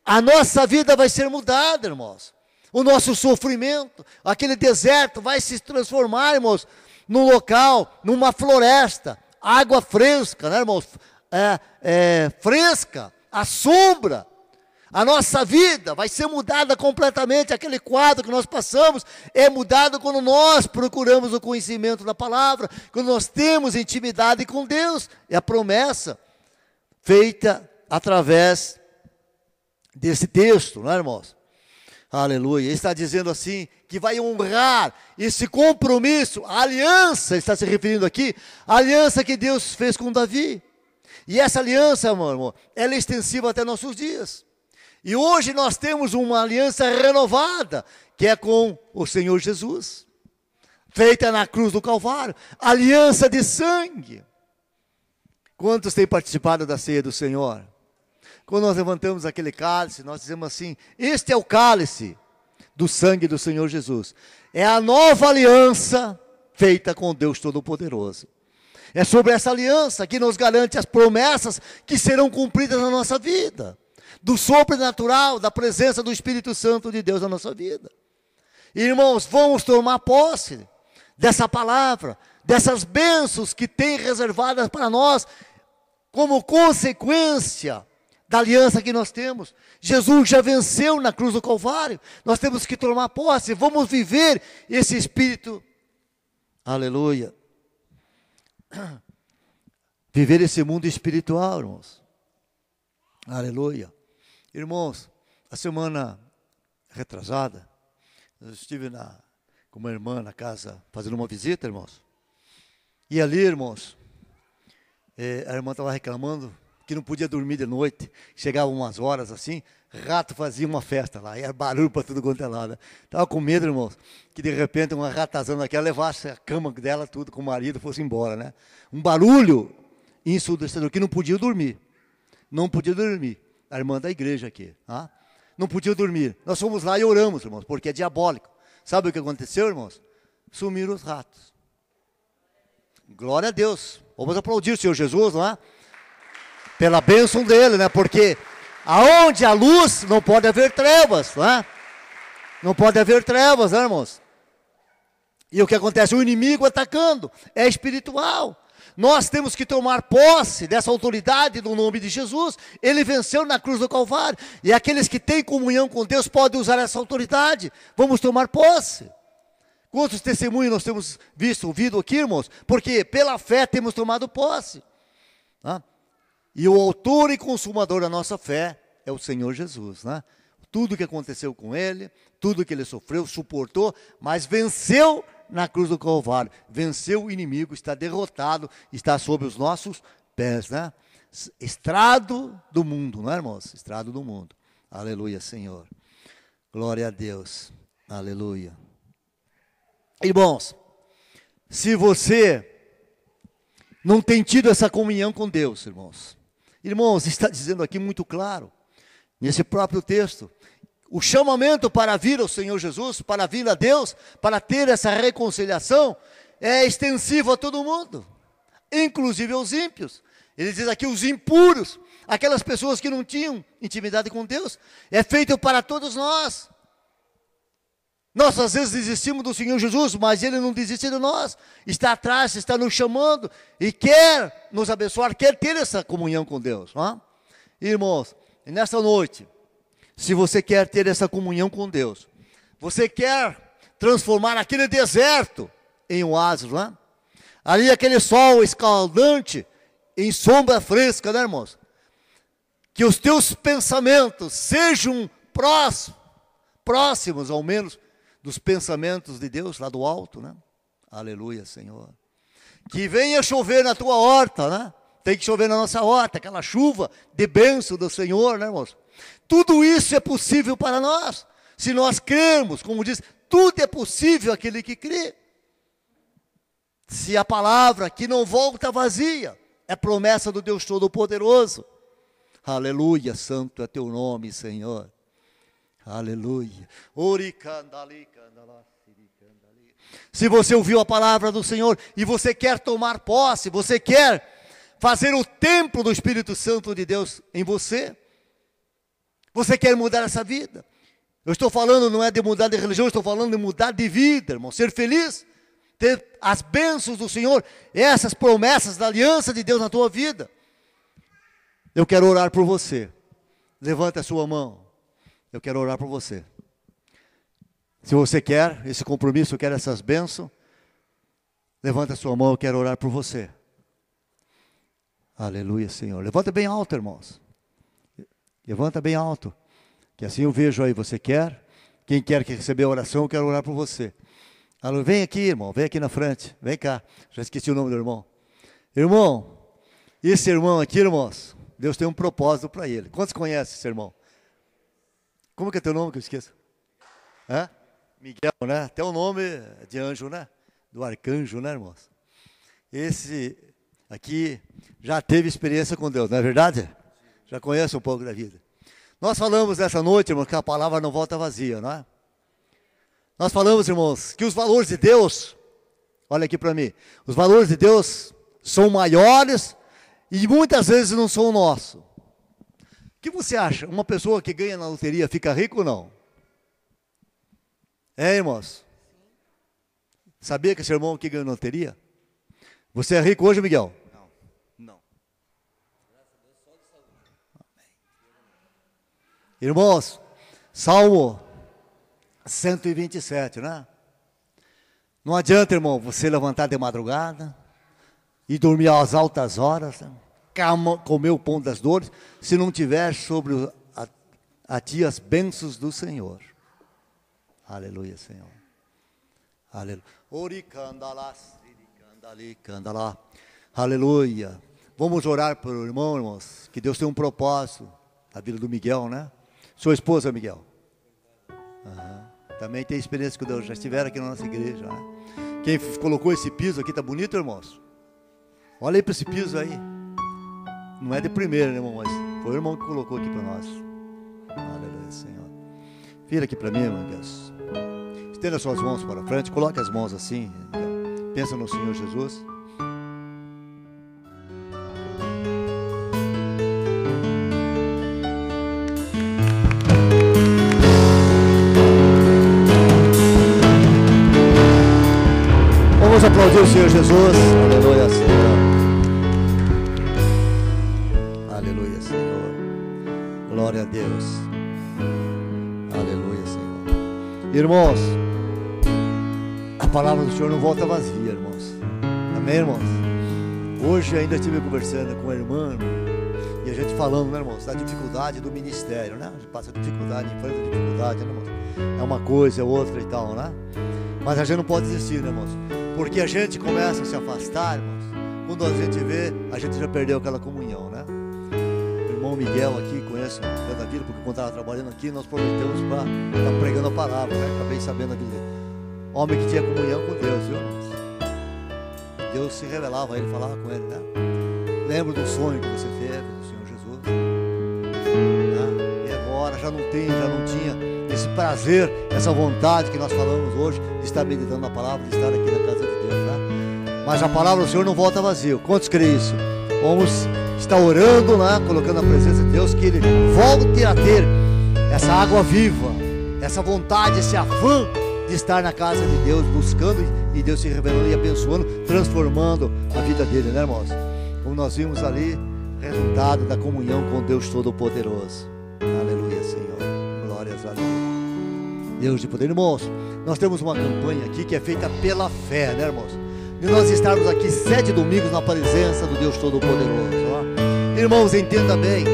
A nossa vida vai ser mudada, irmãos. O nosso sofrimento, aquele deserto vai se transformar, irmãos, num local, numa floresta, água fresca, né, irmãos? Fresca, a sombra. A nossa vida vai ser mudada completamente. Aquele quadro que nós passamos é mudado quando nós procuramos o conhecimento da palavra, quando nós temos intimidade com Deus. É a promessa feita através desse texto, não é, irmãos? Aleluia. Ele está dizendo assim, que vai honrar esse compromisso, a aliança, ele está se referindo aqui, a aliança que Deus fez com Davi. E essa aliança, meu irmão, ela é extensiva até nossos dias. E hoje nós temos uma aliança renovada, que é com o Senhor Jesus, feita na cruz do Calvário, aliança de sangue. Quantos têm participado da ceia do Senhor? Quando nós levantamos aquele cálice, nós dizemos assim, este é o cálice do sangue do Senhor Jesus. É a nova aliança feita com Deus Todo-Poderoso. É sobre essa aliança que nos garante as promessas que serão cumpridas na nossa vida. Do sobrenatural, da presença do Espírito Santo de Deus na nossa vida. Irmãos, vamos tomar posse dessa palavra, dessas bênçãos que tem reservadas para nós, como consequência da aliança que nós temos. Jesus já venceu na cruz do Calvário, nós temos que tomar posse, vamos viver esse Espírito, aleluia, viver esse mundo espiritual, irmãos, aleluia. Irmãos, a semana retrasada, eu estive com uma irmã na casa, fazendo uma visita, irmãos. E ali, irmãos, a irmã estava reclamando que não podia dormir de noite. Chegava umas horas assim, rato fazia uma festa lá, e era barulho para tudo quanto é lado. Estava com medo, irmãos, que de repente uma ratazana daquela levasse a cama dela, tudo, com o marido, fosse embora, né? Um barulho ensurdecedor, que não podia dormir. Não podia dormir. A irmã da igreja aqui, tá? Não podia dormir. Nós fomos lá e oramos, irmãos, porque é diabólico. Sabe o que aconteceu, irmãos? Sumiram os ratos. Glória a Deus. Vamos aplaudir o Senhor Jesus, não é? Pela bênção dele, né? Porque aonde há luz, não pode haver trevas, não é? Não pode haver trevas, né, irmãos? E o que acontece? O inimigo atacando, é espiritual. Nós temos que tomar posse dessa autoridade no nome de Jesus. Ele venceu na cruz do Calvário. E aqueles que têm comunhão com Deus podem usar essa autoridade. Vamos tomar posse. Quantos testemunhos nós temos visto, ouvido aqui, irmãos? Porque pela fé temos tomado posse. Tá? E o autor e consumador da nossa fé é o Senhor Jesus. Né? Tudo que aconteceu com ele, tudo que ele sofreu, suportou, mas venceu na cruz do Calvário, venceu o inimigo, está derrotado, está sob os nossos pés, né? Estrado do mundo, não é, irmãos? Estrado do mundo. Aleluia, Senhor. Glória a Deus. Aleluia. Irmãos, se você não tem tido essa comunhão com Deus, irmãos, está dizendo aqui muito claro, nesse próprio texto, o chamamento para vir ao Senhor Jesus, para vir a Deus, para ter essa reconciliação, é extensivo a todo mundo, inclusive aos ímpios. Ele diz aqui os impuros, aquelas pessoas que não tinham intimidade com Deus, é feito para todos nós. Nós às vezes desistimos do Senhor Jesus, mas Ele não desiste de nós, está atrás, está nos chamando, e quer nos abençoar, quer ter essa comunhão com Deus. Não é? Irmãos, nessa noite, se você quer ter essa comunhão com Deus, você quer transformar aquele deserto em oásis, não é? Ali aquele sol escaldante em sombra fresca, né, irmãos? Que os teus pensamentos sejam próximos, ao menos, dos pensamentos de Deus lá do alto, né? Aleluia, Senhor. Que venha chover na tua horta, né? Tem que chover na nossa horta, aquela chuva de bênção do Senhor, né, irmãos? Tudo isso é possível para nós, se nós crermos, como diz, tudo é possível àquele que crê. Se a palavra que não volta vazia, é promessa do Deus Todo-Poderoso. Aleluia, santo é teu nome, Senhor. Aleluia. Se você ouviu a palavra do Senhor e você quer tomar posse, você quer fazer o templo do Espírito Santo de Deus em você, você quer mudar essa vida? Eu estou falando, não é de mudar de religião, eu estou falando de mudar de vida, irmão. Ser feliz, ter as bênçãos do Senhor, essas promessas da aliança de Deus na tua vida. Eu quero orar por você. Levanta a sua mão. Eu quero orar por você. Se você quer esse compromisso, quer essas bênçãos, levanta a sua mão, eu quero orar por você. Aleluia, Senhor. Levanta bem alto, irmãos. Levanta bem alto, que assim eu vejo aí, você quer? Quem quer que receber a oração, eu quero orar por você. Alô, vem aqui, irmão, vem aqui na frente, vem cá, já esqueci o nome do irmão. Irmão, esse irmão aqui, irmãos, Deus tem um propósito para ele. Quantos conhecem esse irmão? Como que é teu nome que eu esqueço? Hã? Miguel, né? Até o nome de anjo, né? Do arcanjo, né, irmãos? Esse aqui já teve experiência com Deus, não é verdade? Já conhece um pouco da vida. Nós falamos nessa noite, irmãos, que a palavra não volta vazia, não é? Nós falamos, irmãos, que os valores de Deus, olha aqui para mim, os valores de Deus são maiores e muitas vezes não são nossos. O que você acha? Uma pessoa que ganha na loteria fica rico ou não? Irmãos? Sabia que esse irmão aqui ganhou na loteria? Você é rico hoje, Miguel? Não. Irmãos, Salmo 127, né? Não adianta, irmão, você levantar de madrugada e dormir às altas horas, né? Comer o pão das dores, se não tiver sobre a ti as bênçãos do Senhor. Aleluia, Senhor. Aleluia. Aleluia. Vamos orar por o irmão, irmãos, que Deus tem um propósito na vida do Miguel, né? Sua esposa, Miguel. Também tem experiência com Deus, já estiveram aqui na nossa igreja, né? Quem colocou esse piso aqui, está bonito, irmãos? Olha aí para esse piso aí. Não é de primeira, né, irmão, mas foi o irmão que colocou aqui para nós. Aleluia, Senhor. Vira aqui para mim, irmão Deus. Estenda suas mãos para frente, coloque as mãos assim. Pensa no Senhor Jesus. Vamos aplaudir o Senhor Jesus. Aleluia, Senhor. Aleluia, Senhor. Glória a Deus. Aleluia, Senhor. Irmãos, a palavra do Senhor não volta vazia, irmãos. Amém, irmãos? Hoje ainda estive conversando com a irmã e a gente falando, né, irmãos, da dificuldade do ministério, né? A gente passa dificuldade, enfrenta dificuldade, né, irmãos? É uma coisa, é outra e tal, né? Mas a gente não pode desistir, né, irmãos? Porque a gente começa a se afastar, irmãos. Quando a gente vê, a gente já perdeu aquela comunhão, né? O irmão Miguel aqui, conheço da vida, porque quando estava trabalhando aqui, nós prometemos para estar pregando a palavra, né? Acabei sabendo aquele homem que tinha comunhão com Deus, viu, irmãos? Deus se revelava a ele, falava com ele, né? Lembro do sonho que você teve, do Senhor Jesus, né? E agora já não tinha esse prazer, essa vontade que nós falamos hoje de estar meditando na palavra, de estar aqui na casa de Deus, né? Mas a palavra do Senhor não volta vazio. Quantos creem isso? Vamos estar orando, né? Colocando a presença de Deus, que Ele volte a ter essa água viva, essa vontade, esse afã de estar na casa de Deus, buscando e Deus se revelando e abençoando, transformando a vida dele, né, irmãos? Como nós vimos ali, resultado da comunhão com Deus Todo-Poderoso. Aleluia, Senhor. Glórias a Deus. Deus de poder, irmãos, nós temos uma campanha aqui que é feita pela fé, né, irmãos? De nós estarmos aqui 7 domingos na presença do Deus Todo-Poderoso, ó. Irmãos, entenda bem,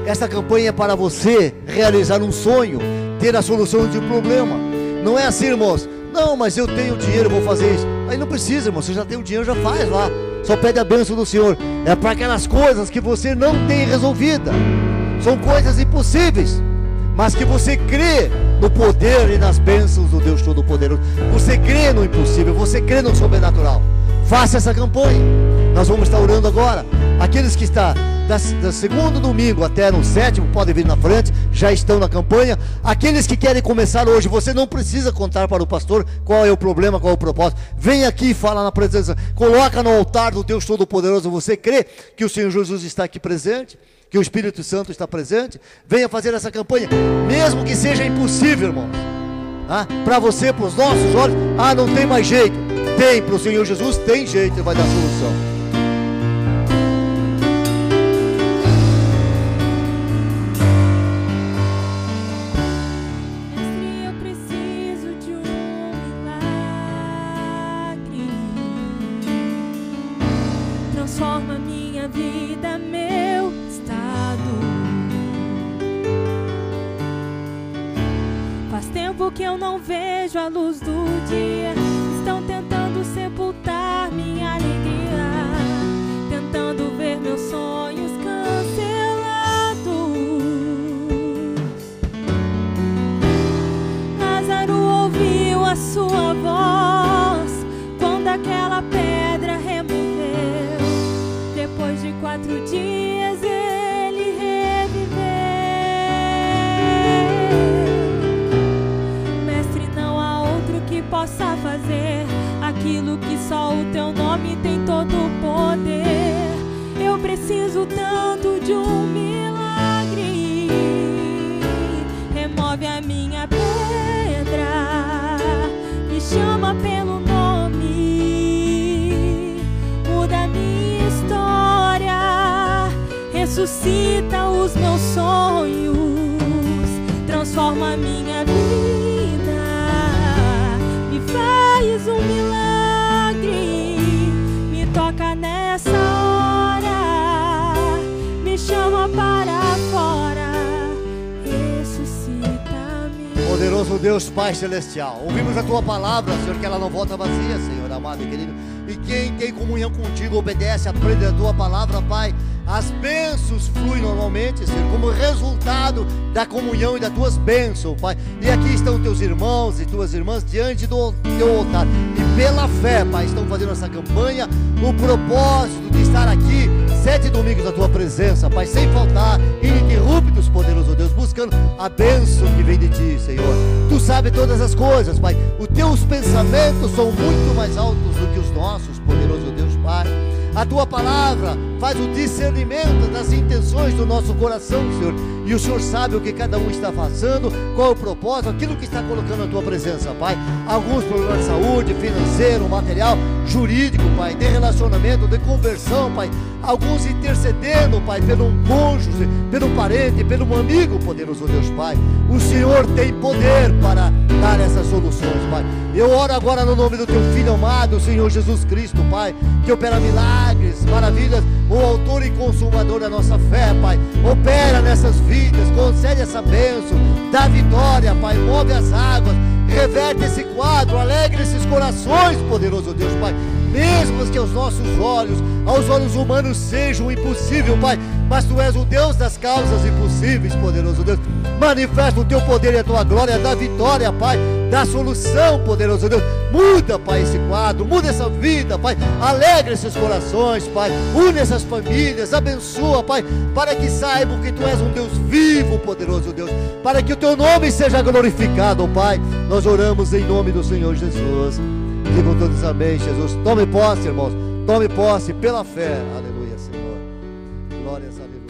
essa campanha é para você realizar um sonho, ter a solução de um problema. Não é assim, irmãos, não, mas eu tenho dinheiro, vou fazer isso. Aí não precisa, irmão, você já tem o dinheiro, já faz lá, só pede a bênção do Senhor. É para aquelas coisas que você não tem resolvida, são coisas impossíveis, mas que você crê no poder e nas bênçãos do Deus Todo-Poderoso. Você crê no impossível, você crê no sobrenatural. Faça essa campanha. Nós vamos estar orando agora. Aqueles que estão do segundo domingo até no 7º podem vir na frente, já estão na campanha. Aqueles que querem começar hoje, você não precisa contar para o pastor qual é o problema, qual é o propósito. Vem aqui e fala na presença, coloca no altar do Deus Todo-Poderoso. Você crê que o Senhor Jesus está aqui presente, que o Espírito Santo está presente? Venha fazer essa campanha, mesmo que seja impossível, irmãos. Para você, para os nossos olhos, não tem mais jeito. Tem, para o Senhor Jesus tem jeito, Ele vai dar solução. Transforma minha vida, meu estado. Faz tempo que eu não vejo a luz do dia. Estão tentando sepultar minha alegria, tentando ver meus sonhos cancelados. Lázaro ouviu a sua voz quando aquela pedra removeu. Depois de 4 dias ele reviveu. Mestre, não há outro que possa fazer aquilo que só o teu nome tem todo o poder. preciso tanto de um milagre. Remove a minha pedra, me chama pelo nome, muda a minha história, ressuscita os meus sonhos, transforma a minha vida, me faz um milagre, me toca nessa hora, me chama para fora, ressuscita-me. Poderoso Deus, Pai Celestial, ouvimos a Tua palavra, Senhor, que ela não volta vazia, Senhor amado e querido. E quem tem comunhão contigo, obedece, aprende a Tua palavra, Pai. As bênçãos fluem normalmente, Senhor, como resultado da comunhão e das Tuas bênçãos, Pai. E aqui estão Teus irmãos e Tuas irmãs diante do Teu altar. E pela fé, Pai, estão fazendo essa campanha, o propósito de estar aqui 7 domingos na Tua presença, Pai, sem faltar, ininterruptos, poderoso Deus, buscando a bênção que vem de Ti, Senhor. Tu sabes todas as coisas, Pai. Os Teus pensamentos são muito mais altos do que os nossos, poderoso Deus, Pai. A Tua palavra faz o discernimento das intenções do nosso coração, Senhor. E o Senhor sabe o que cada um está fazendo, qual é o propósito, aquilo que está colocando na Tua presença, Pai. Alguns problemas de saúde, financeiro, material, jurídico, Pai, de relacionamento, de conversão, Pai. Alguns intercedendo, Pai, pelo um cônjuge, pelo parente, pelo um amigo, poderoso Deus, Pai. O Senhor tem poder para dar essas soluções, Pai. Eu oro agora no nome do Teu Filho amado, Senhor Jesus Cristo, Pai, que opera milagres, maravilhas, o autor e consumador da nossa fé, Pai. Opera nessas vidas, concede essa bênção, dá vitória, Pai, move as águas, reverte esse quadro, alegre esses corações, poderoso Deus, Pai. Mesmo que aos nossos olhos, aos olhos humanos sejam impossível, Pai, mas Tu és o Deus das causas impossíveis, poderoso Deus. Manifesta o Teu poder e a Tua glória, dá vitória, Pai, dá solução, poderoso Deus. Muda, Pai, esse quadro, muda essa vida, Pai, alegra esses corações, Pai, une essas famílias, abençoa, Pai, para que saibam que Tu és um Deus vivo, poderoso Deus, para que o Teu nome seja glorificado, Pai. Nós oramos em nome do Senhor Jesus. Digam todos amém, Jesus. Tome posse, irmãos, tome posse pela fé. Aleluia, Senhor. Glórias a Deus.